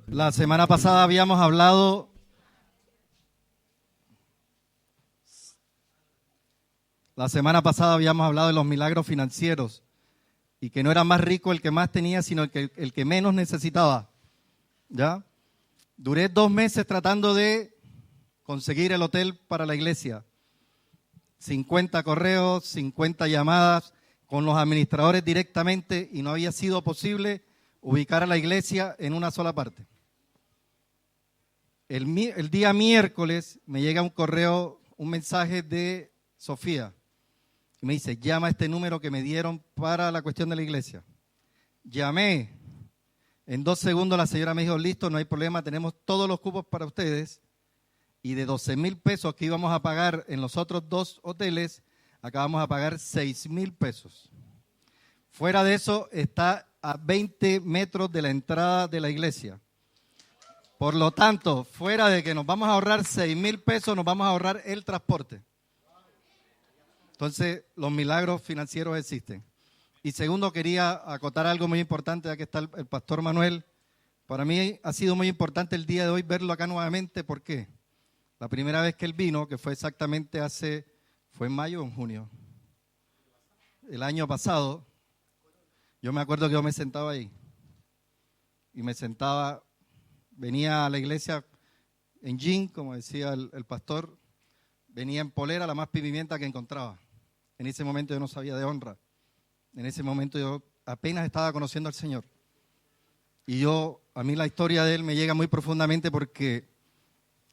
La semana pasada habíamos hablado de los milagros financieros y que no era más rico el que más tenía, sino el que menos necesitaba. ¿Ya? Duré 2 meses tratando de conseguir el hotel para la iglesia. 50 correos, 50 llamadas con los administradores directamente y no había sido posible ubicar a la iglesia en una sola parte. El día miércoles me llega un correo, un mensaje de Sofía. Y me dice, llama a este número que me dieron para la cuestión de la iglesia. Llamé. En 2 segundos la señora me dijo, listo, no hay problema, tenemos todos los cupos para ustedes. Y de 12,000 pesos que íbamos a pagar en los otros 2 hoteles, acabamos a pagar 6,000 pesos. Fuera de eso, está a 20 metros de la entrada de la iglesia. Por lo tanto, fuera de que nos vamos a ahorrar 6,000 pesos, nos vamos a ahorrar el transporte. Entonces, los milagros financieros existen. Y segundo, quería acotar algo muy importante, ya que está el pastor Manuel. Para mí ha sido muy importante el día de hoy verlo acá nuevamente. ¿Por qué? La primera vez que él vino, que fue exactamente fue en mayo o en junio. El año pasado, yo me acuerdo que yo me sentaba ahí. Y venía a la iglesia en jean, como decía el pastor, venía en polera, la más pimienta que encontraba. En ese momento yo no sabía de honra. En ese momento yo apenas estaba conociendo al Señor. Y a mí la historia de él me llega muy profundamente porque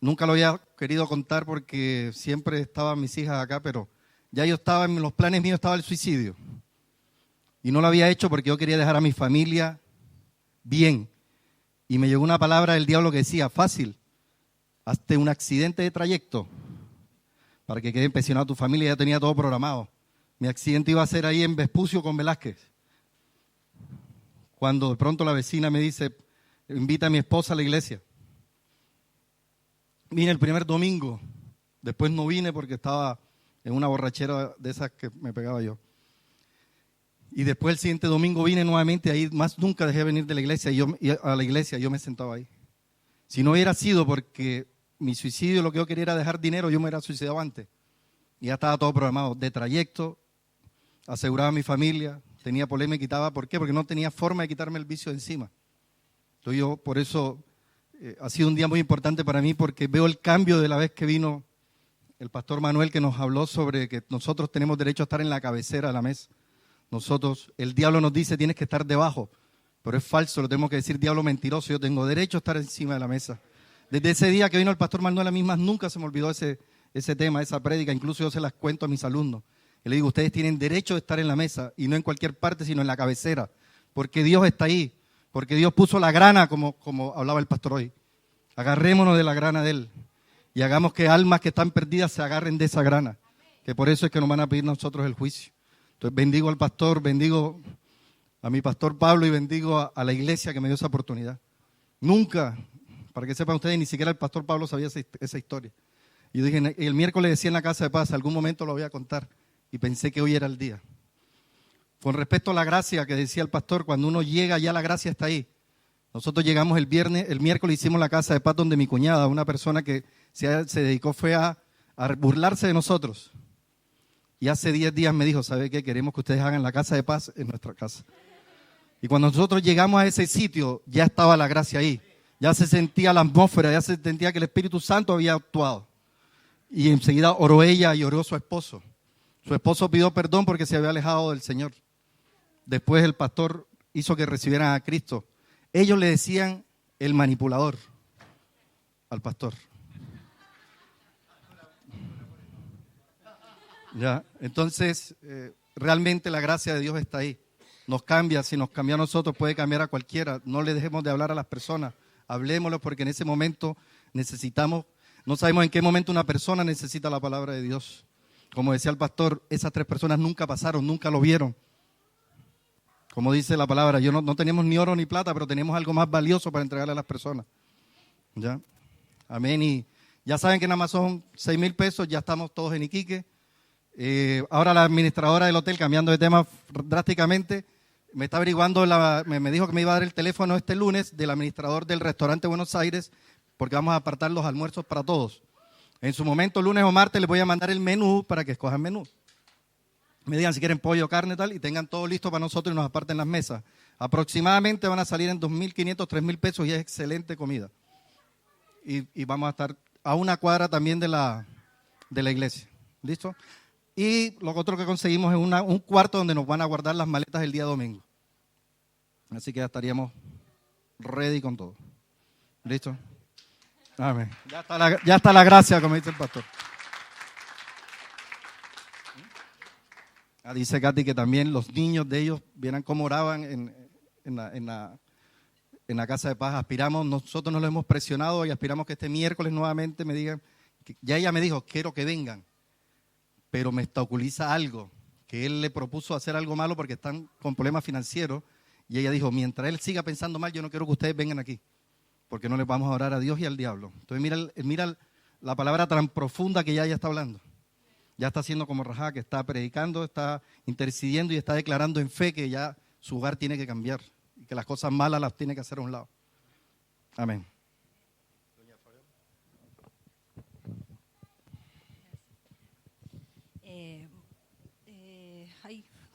nunca lo había querido contar porque siempre estaban mis hijas acá, pero ya yo estaba, en los planes míos estaba el suicidio. Y no lo había hecho porque yo quería dejar a mi familia bien. Y me llegó una palabra del diablo que decía, fácil, hazte un accidente de trayecto para que quede impresionado tu familia. Ya tenía todo programado. Mi accidente iba a ser ahí en Vespucio con Velázquez. Cuando de pronto la vecina me dice, invita a mi esposa a la iglesia. Vine el primer domingo, después no vine porque estaba en una borrachera de esas que me pegaba yo. Y después el siguiente domingo vine nuevamente, ahí más nunca dejé de venir de la iglesia, y a la iglesia yo me sentaba ahí. Si no hubiera sido porque mi suicidio, lo que yo quería era dejar dinero, yo me hubiera suicidado antes. Y ya estaba todo programado, de trayecto, aseguraba a mi familia, tenía problema y quitaba. ¿Por qué? Porque no tenía forma de quitarme el vicio de encima. Entonces yo, por eso, ha sido un día muy importante para mí porque veo el cambio de la vez que vino el pastor Manuel, que nos habló sobre que nosotros tenemos derecho a estar en la cabecera de la mesa. El diablo nos dice tienes que estar debajo, pero es falso, lo tenemos que decir, diablo mentiroso, yo tengo derecho a estar encima de la mesa. Desde ese día que vino el pastor Manuel a mí más nunca se me olvidó ese tema, esa prédica, incluso yo se las cuento a mis alumnos. Y le digo, ustedes tienen derecho de estar en la mesa, y no en cualquier parte, sino en la cabecera, porque Dios está ahí, porque Dios puso la grana, como hablaba el pastor hoy. Agarrémonos de la grana de Él, y hagamos que almas que están perdidas se agarren de esa grana, que por eso es que nos van a pedir nosotros el juicio. Entonces bendigo al pastor, bendigo a mi pastor Pablo y bendigo a la iglesia que me dio esa oportunidad. Nunca, para que sepan ustedes, ni siquiera el pastor Pablo sabía esa historia. Y yo dije, el miércoles decía en la casa de paz, algún momento lo voy a contar, y pensé que hoy era el día. Con respecto a la gracia que decía el pastor, cuando uno llega ya la gracia está ahí. Nosotros llegamos el miércoles hicimos la casa de paz donde mi cuñada, una persona que se dedicó fue a burlarse de nosotros. Y hace 10 días me dijo, ¿sabe qué? Queremos que ustedes hagan la casa de paz en nuestra casa. Y cuando nosotros llegamos a ese sitio, ya estaba la gracia ahí. Ya se sentía la atmósfera, ya se sentía que el Espíritu Santo había actuado. Y enseguida oró ella y oró su esposo. Su esposo pidió perdón porque se había alejado del Señor. Después el pastor hizo que recibieran a Cristo. Ellos le decían el manipulador al pastor. Ya, entonces, realmente la gracia de Dios está ahí. Nos cambia, si nos cambia a nosotros, puede cambiar a cualquiera. No le dejemos de hablar a las personas, hablémoslo porque en ese momento necesitamos, no sabemos en qué momento una persona necesita la palabra de Dios. Como decía el pastor, esas 3 personas nunca pasaron, nunca lo vieron. Como dice la palabra, no tenemos ni oro ni plata, pero tenemos algo más valioso para entregarle a las personas. ¿Ya? Amén. Y ya saben que nada más son 6,000 pesos, ya estamos todos en Iquique. Ahora la administradora del hotel, cambiando de tema drásticamente, me está averiguando, me dijo que me iba a dar el teléfono este lunes del administrador del restaurante Buenos Aires, porque vamos a apartar los almuerzos para todos. En su momento, lunes o martes, les voy a mandar el menú para que escojan menú. Me digan si quieren pollo, carne y tal, y tengan todo listo para nosotros y nos aparten las mesas. Aproximadamente van a salir en 2.500, 3.000 pesos y es excelente comida. Y vamos a estar a una cuadra también de la iglesia. ¿Listo? Y lo otro que conseguimos es un cuarto donde nos van a guardar las maletas el día domingo. Así que ya estaríamos ready con todo. ¿Listo? Amén. Ya está la gracia, como dice el pastor. Dice Katy que también los niños de ellos vieran cómo oraban en la casa de paz. Aspiramos, nosotros nos lo hemos presionado y aspiramos que este miércoles nuevamente me digan, ya ella me dijo, quiero que vengan, pero me obstaculiza algo, que él le propuso hacer algo malo porque están con problemas financieros y ella dijo, mientras él siga pensando mal, yo no quiero que ustedes vengan aquí, porque no les vamos a orar a Dios y al diablo. Entonces mira la palabra tan profunda que ella está hablando. Ya está haciendo como Rajá, que está predicando, está intercediendo y está declarando en fe que ya su hogar tiene que cambiar y que las cosas malas las tiene que hacer a un lado. Amén.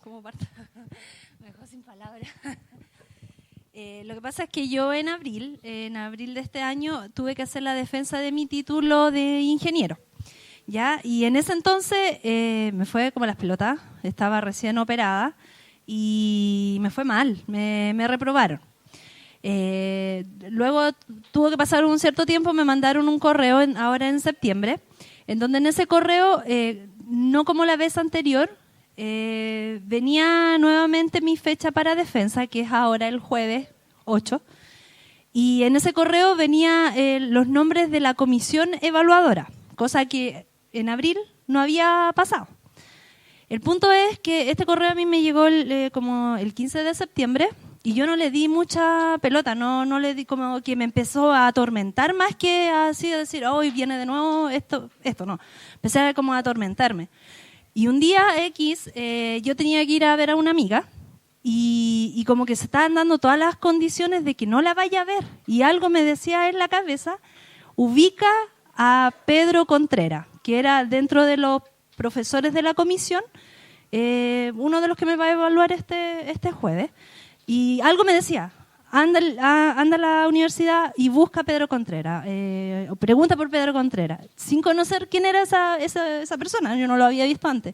¿Cómo parto? Me dejó sin palabras. Lo que pasa es que yo en abril de este año, tuve que hacer la defensa de mi título de ingeniero. ¿Ya? Y en ese entonces me fue como las pelotas, estaba recién operada y me fue mal, me reprobaron. Luego tuvo que pasar un cierto tiempo, me mandaron un correo ahora en septiembre, en donde en ese correo, no como la vez anterior, venía nuevamente mi fecha para defensa, que es ahora el jueves 8, y en ese correo venía los nombres de la comisión evaluadora, cosa que en abril no había pasado. El punto es que este correo a mí me llegó como el 15 de septiembre y yo no le di mucha pelota, no le di, como que me empezó a atormentar más que así de decir, hoy viene de nuevo esto no. Empecé como a atormentarme. Y un día X, yo tenía que ir a ver a una amiga y como que se estaban dando todas las condiciones de que no la vaya a ver. Y algo me decía en la cabeza, ubica a Pedro Contreras, que era dentro de los profesores de la comisión, uno de los que me va a evaluar este jueves. Y algo me decía, anda a la universidad y busca a Pedro Contreras, o pregunta por Pedro Contreras, sin conocer quién era esa persona, yo no lo había visto antes.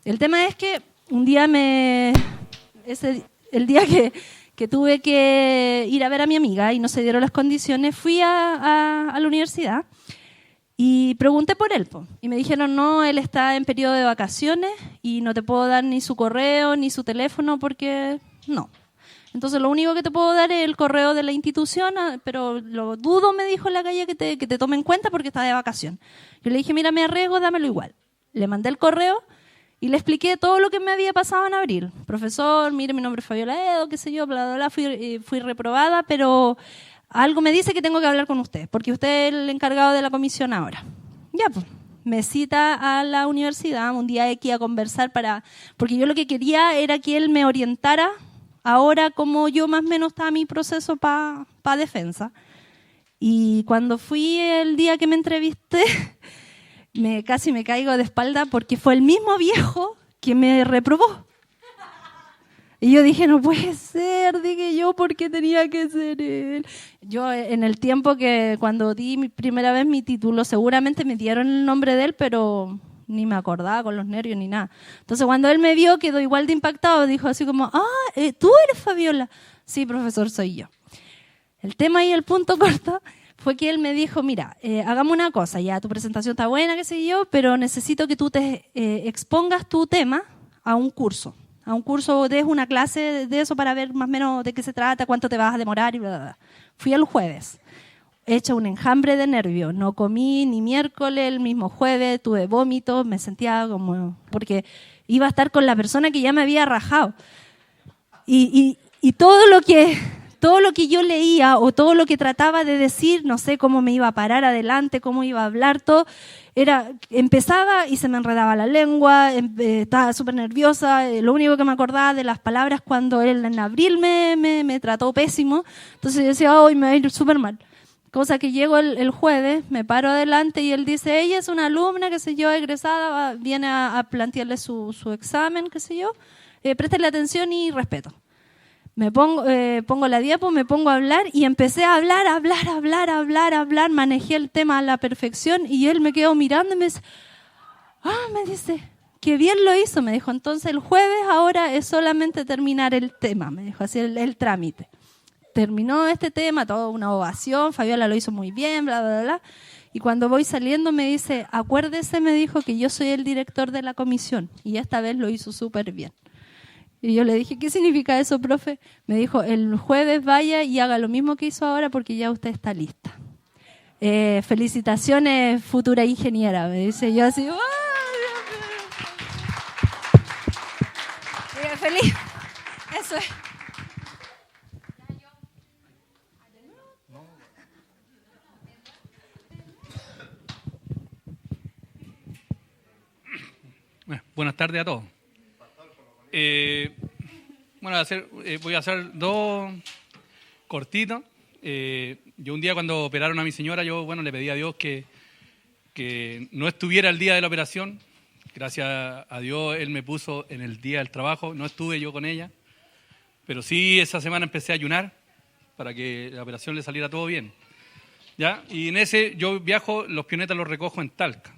El tema es que un día el día que tuve que ir a ver a mi amiga y no se dieron las condiciones, fui a la universidad y pregunté por él, y me dijeron, no, él está en periodo de vacaciones y no te puedo dar ni su correo ni su teléfono porque no. Entonces lo único que te puedo dar es el correo de la institución, pero lo dudo, me dijo en la calle, que te tome en cuenta porque está de vacación. Yo le dije, mira, me arriesgo, dámelo igual. Le mandé el correo y le expliqué todo lo que me había pasado en abril. Profesor, mire, mi nombre es Fabiola Edo, qué sé yo, bla, bla, bla, fui reprobada, pero algo me dice que tengo que hablar con usted, porque usted es el encargado de la comisión ahora. Ya, pues, me cita a la universidad un día X a conversar porque yo lo que quería era que él me orientara ahora como yo más o menos estaba mi proceso para defensa. Y cuando fui el día que me entrevisté, casi me caigo de espalda porque fue el mismo viejo que me reprobó. Y yo dije, no puede ser, dije yo, ¿por qué tenía que ser él? Yo en el tiempo que cuando di mi primera vez mi título, seguramente me dieron el nombre de él, pero ni me acordaba con los nervios ni nada. Entonces cuando él me vio, quedó igual de impactado, dijo así como, ¿tú eres Fabiola? Sí, profesor, soy yo. El tema y el punto corto fue que él me dijo, mira, hagamos una cosa, ya tu presentación está buena, qué sé yo, pero necesito que tú te expongas tu tema a un curso. Des una clase de eso para ver más o menos de qué se trata, cuánto te vas a demorar y bla, bla, bla. Fui el jueves, hecha un enjambre de nervios. No comí ni miércoles, el mismo jueves tuve vómitos, me sentía como... porque iba a estar con la persona que ya me había rajado. Y todo lo todo lo que yo leía o todo lo que trataba de decir, no sé cómo me iba a parar adelante, cómo iba a hablar, todo, empezaba y se me enredaba la lengua, estaba súper nerviosa, lo único que me acordaba de las palabras cuando él en abril me trató pésimo, entonces yo decía, hoy me va a ir súper mal. Cosa que llego el jueves, me paro adelante y él dice, ella es una alumna, qué sé yo, egresada, viene a plantearle su examen, qué sé yo, préstale atención y respeto. Me pongo la diapo, me pongo a hablar y empecé a hablar, manejé el tema a la perfección y él me quedó mirando y me dice, qué bien lo hizo, me dijo, entonces el jueves ahora es solamente terminar el tema, me dijo, así el trámite. Terminó este tema, toda una ovación, Fabiola lo hizo muy bien, bla, bla, bla. Y cuando voy saliendo me dice, acuérdese, me dijo, que yo soy el director de la comisión. Y esta vez lo hizo súper bien. Y yo le dije, ¿qué significa eso, profe? Me dijo, el jueves vaya y haga lo mismo que hizo ahora porque ya usted está lista. Felicitaciones, futura ingeniera, me dice. Yo así, ¡oh, Dios mío! Feliz. Eso es. Buenas tardes a todos. Voy a hacer dos cortitos. Yo un día cuando operaron a mi señora, le pedí a Dios que no estuviera el día de la operación. Gracias a Dios, Él me puso en el día del trabajo. No estuve yo con ella, pero sí esa semana empecé a ayunar para que la operación le saliera todo bien. ¿Ya? Y en ese yo viajo, los pionetas los recojo en Talca.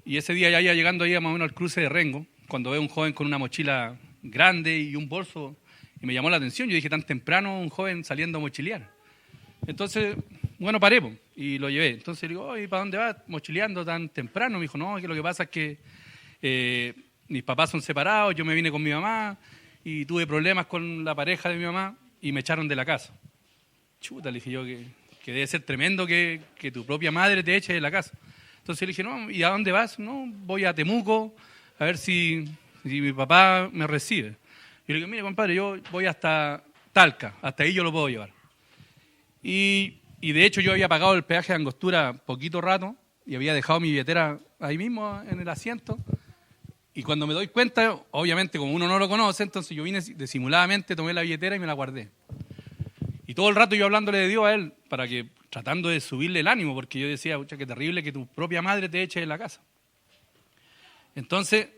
Y ese día ya iba llegando ahí más o menos al cruce de Rengo, cuando veo un joven con una mochila grande y un bolso, y me llamó la atención. Yo dije, tan temprano un joven saliendo a mochilear. Entonces, paré y lo llevé. Entonces le digo, oye, ¿para dónde vas mochileando tan temprano? Me dijo, no, que lo que pasa es que mis papás son separados, yo me vine con mi mamá y tuve problemas con la pareja de mi mamá y me echaron de la casa. Chuta, le dije yo, que debe ser tremendo que tu propia madre te eche de la casa. Entonces le dije, no, ¿y a dónde vas? No, voy a Temuco a ver si mi papá me recibe. Y le digo, mire, compadre, yo voy hasta Talca, hasta ahí yo lo puedo llevar. Y de hecho yo había pagado el peaje de Angostura poquito rato y había dejado mi billetera ahí mismo en el asiento. Y cuando me doy cuenta, obviamente como uno no lo conoce, entonces yo vine disimuladamente, tomé la billetera y me la guardé. Y todo el rato yo hablándole de Dios a él, tratando de subirle el ánimo, porque yo decía, pucha, qué terrible que tu propia madre te eche de la casa. Entonces,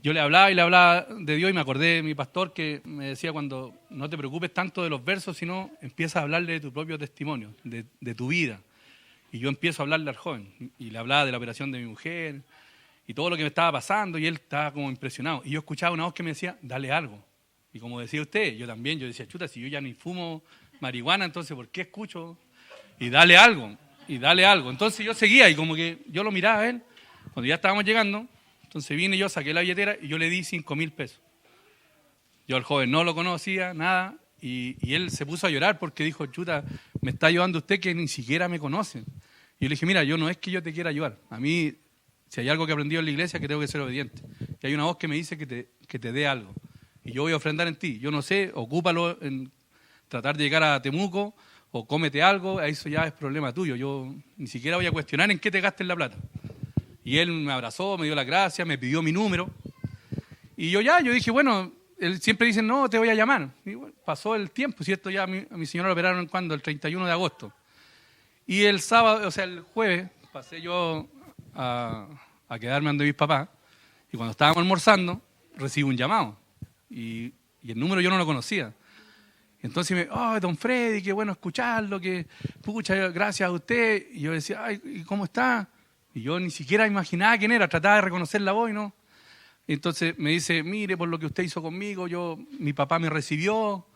yo le hablaba de Dios y me acordé de mi pastor que me decía, cuando no te preocupes tanto de los versos, sino empiezas a hablarle de tu propio testimonio, de tu vida. Y yo empiezo a hablarle al joven, y le hablaba de la operación de mi mujer, y todo lo que me estaba pasando, y él estaba como impresionado. Y yo escuchaba una voz que me decía, dale algo. Y como decía usted, yo decía, chuta, si yo ya ni fumo marihuana, entonces ¿por qué escucho? Y dale algo. Entonces yo seguía y como que yo lo miraba a él, cuando ya estábamos llegando, entonces vine yo, saqué la billetera y yo le di 5,000 pesos. Yo al joven no lo conocía, nada, y él se puso a llorar porque dijo, chuta, me está ayudando usted que ni siquiera me conoce. Y yo le dije, mira, yo no es que yo te quiera ayudar, a mí, si hay algo que he aprendido en la iglesia, que tengo que ser obediente. Y hay una voz que me dice que te dé algo. Y yo voy a ofrendar en ti. Yo no sé, ocúpalo en tratar de llegar a Temuco, o cómete algo, eso ya es problema tuyo. Yo ni siquiera voy a cuestionar en qué te gastes la plata. Y él me abrazó, me dio las gracias, me pidió mi número. Y yo dije, bueno, él siempre dice, no, te voy a llamar. Y bueno, pasó el tiempo, ¿cierto? Ya a mi señora lo operaron, ¿cuándo? El 31 de agosto. Y el sábado, el jueves, pasé yo a quedarme donde mis papás. Y cuando estábamos almorzando, recibo un llamado. Y el número yo no lo conocía. Entonces don Freddy, qué bueno escucharlo, que pucha, gracias a usted. Y yo decía, ay, ¿y cómo está? Y yo ni siquiera imaginaba quién era, trataba de reconocer la voz y no. Entonces me dice, mire, por lo que usted hizo conmigo, mi papá me recibió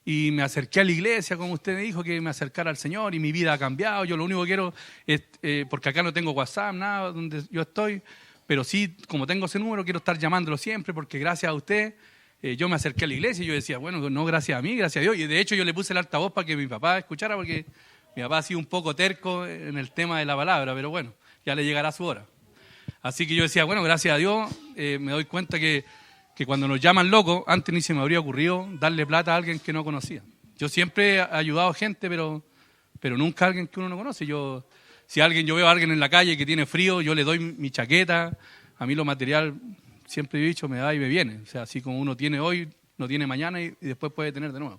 y me acerqué a la iglesia, como usted me dijo, que me acercara al Señor y mi vida ha cambiado. Yo lo único que quiero es, porque acá no tengo WhatsApp, nada, donde yo estoy, pero sí, como tengo ese número, quiero estar llamándolo siempre porque gracias a usted yo me acerqué a la iglesia y yo decía, bueno, no gracias a mí, gracias a Dios. Y de hecho yo le puse el altavoz para que mi papá escuchara porque mi papá ha sido un poco terco en el tema de la palabra, pero bueno, ya le llegará su hora. Así que yo decía, bueno, gracias a Dios, me doy cuenta que cuando nos llaman locos, antes ni se me habría ocurrido darle plata a alguien que no conocía. Yo siempre he ayudado a gente, pero nunca a alguien que uno no conoce. Si yo veo a alguien en la calle que tiene frío, yo le doy mi chaqueta. A mí lo material, siempre he dicho, me da y me viene. O sea, así como uno tiene hoy, no tiene mañana y después puede tener de nuevo.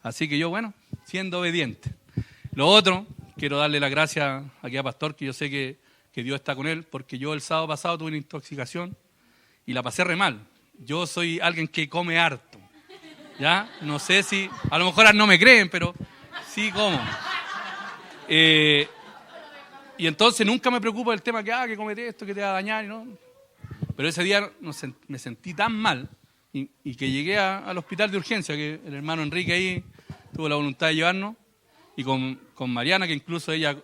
Así que yo, bueno, siendo obediente. Lo otro, quiero darle las gracias aquí a Pastor, que yo sé que Dios está con él, porque yo el sábado pasado tuve una intoxicación y la pasé re mal. Yo soy alguien que come harto, ¿ya? No sé si, a lo mejor no me creen, pero sí como. Y entonces nunca me preocupo del tema que comete esto, que te va a dañar, ¿no? Pero ese día me sentí tan mal y que llegué al hospital de urgencia, que el hermano Enrique ahí tuvo la voluntad de llevarnos, y con Mariana, que incluso ella,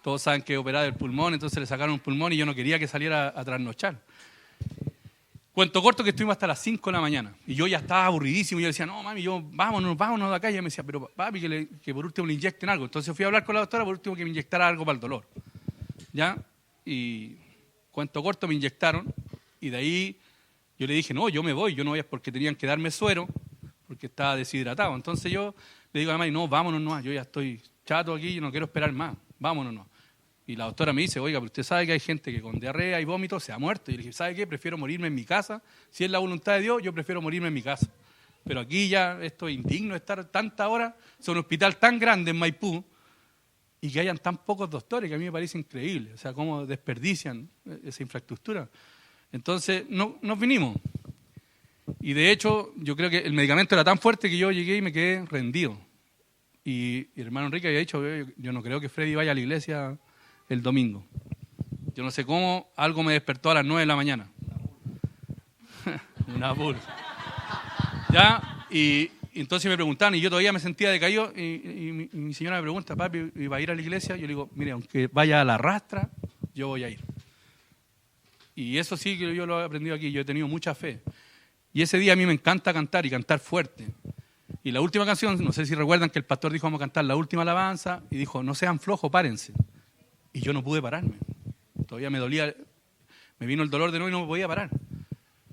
todos saben que es operada del pulmón, entonces le sacaron un pulmón y yo no quería que saliera a trasnochar. Cuento corto que estuvimos hasta las 5 de la mañana y yo ya estaba aburridísimo y yo decía, no mami, vámonos de acá. Y ella me decía, pero papi, que por último le inyecten algo. Entonces fui a hablar con la doctora por último que me inyectara algo para el dolor. ¿Ya? Y cuento corto, me inyectaron y de ahí yo le dije, no, yo me voy, yo no voy porque tenían que darme suero porque estaba deshidratado. Entonces yo le digo a la madre, no, vámonos nomás, yo ya estoy chato aquí, yo no quiero esperar más, vámonos nomás. Y la doctora me dice, oiga, pero usted sabe que hay gente que con diarrea y vómito se ha muerto. Y le dije, ¿sabe qué? Prefiero morirme en mi casa. Si es la voluntad de Dios, yo prefiero morirme en mi casa. Pero aquí ya esto es indigno de estar tanta hora en un hospital tan grande en Maipú y que hayan tan pocos doctores, que a mí me parece increíble. O sea, cómo desperdician esa infraestructura. Entonces, nos vinimos. Y de hecho, yo creo que el medicamento era tan fuerte que yo llegué y me quedé rendido. Y el hermano Enrique había dicho, yo no creo que Freddy vaya a la iglesia el domingo. Yo no sé cómo, algo me despertó a las 9 de la mañana. Una bull. ¿Ya? Y entonces me preguntaban, y yo todavía me sentía decaído, y mi señora me pregunta, papi, ¿y va a ir a la iglesia? Yo le digo, mire, aunque vaya a la rastra, yo voy a ir. Y eso sí que yo lo he aprendido aquí, yo he tenido mucha fe. Y ese día a mí me encanta cantar, y cantar fuerte. Y la última canción, no sé si recuerdan que el pastor dijo, vamos a cantar la última alabanza, y dijo, no sean flojos, párense. Y yo no pude pararme. Todavía me dolía, me vino el dolor de nuevo y no me podía parar.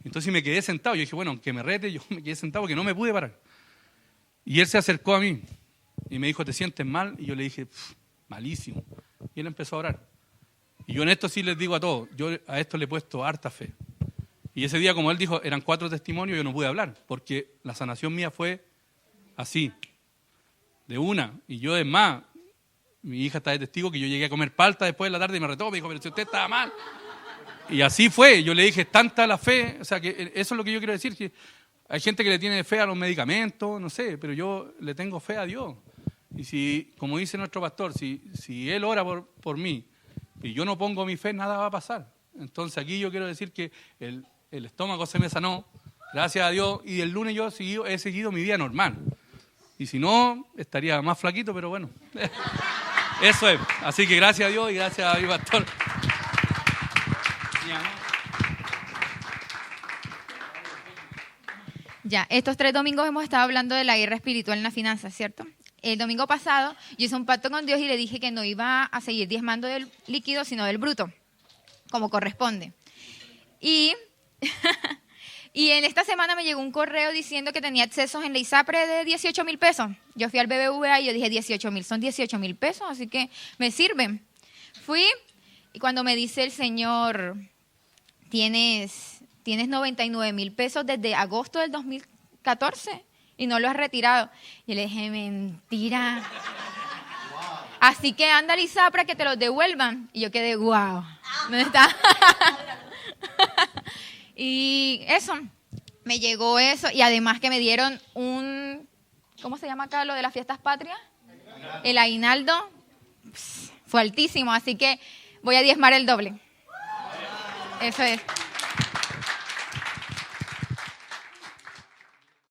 Entonces me quedé sentado. Yo dije, bueno, aunque me rete, yo me quedé sentado porque no me pude parar. Y él se acercó a mí y me dijo, ¿te sientes mal? Y yo le dije, malísimo. Y él empezó a orar. Y yo en esto sí les digo a todos, yo a esto le he puesto harta fe. Y ese día, como él dijo, eran 4 testimonios, yo no pude hablar, porque la sanación mía fue así, de una. Y yo, es más, mi hija está de testigo que yo llegué a comer palta después de la tarde y me retó, me dijo, pero si usted estaba mal. Y así fue, yo le dije, tanta la fe, o sea, que eso es lo que yo quiero decir, que hay gente que le tiene fe a los medicamentos, no sé, pero yo le tengo fe a Dios. Y si, como dice nuestro pastor, si Él ora por mí y yo no pongo mi fe, nada va a pasar. Entonces aquí yo quiero decir que el estómago se me sanó, gracias a Dios, y el lunes yo he seguido mi vida normal. Y si no, estaría más flaquito, pero bueno. Eso es. Así que gracias a Dios y gracias a mi pastor. Ya, estos 3 domingos hemos estado hablando de la guerra espiritual en las finanzas, ¿cierto? El domingo pasado yo hice un pacto con Dios y le dije que no iba a seguir diezmando del líquido, sino del bruto, como corresponde. Y en esta semana me llegó un correo diciendo que tenía excesos en la ISAPRE de 18,000 pesos. Yo fui al BBVA y yo dije 18,000, son 18,000 pesos, así que me sirven. Fui y cuando me dice el señor, tienes 99,000 pesos desde agosto del 2014 y no lo has retirado. Y le dije, mentira. Así que anda a la ISAPRE que te los devuelvan. Y yo quedé, wow. ¿Dónde está? Y eso, me llegó eso. Y además que me dieron ¿cómo se llama acá lo de las fiestas patrias? El aguinaldo. Fue altísimo, así que voy a diezmar el doble. Eso es.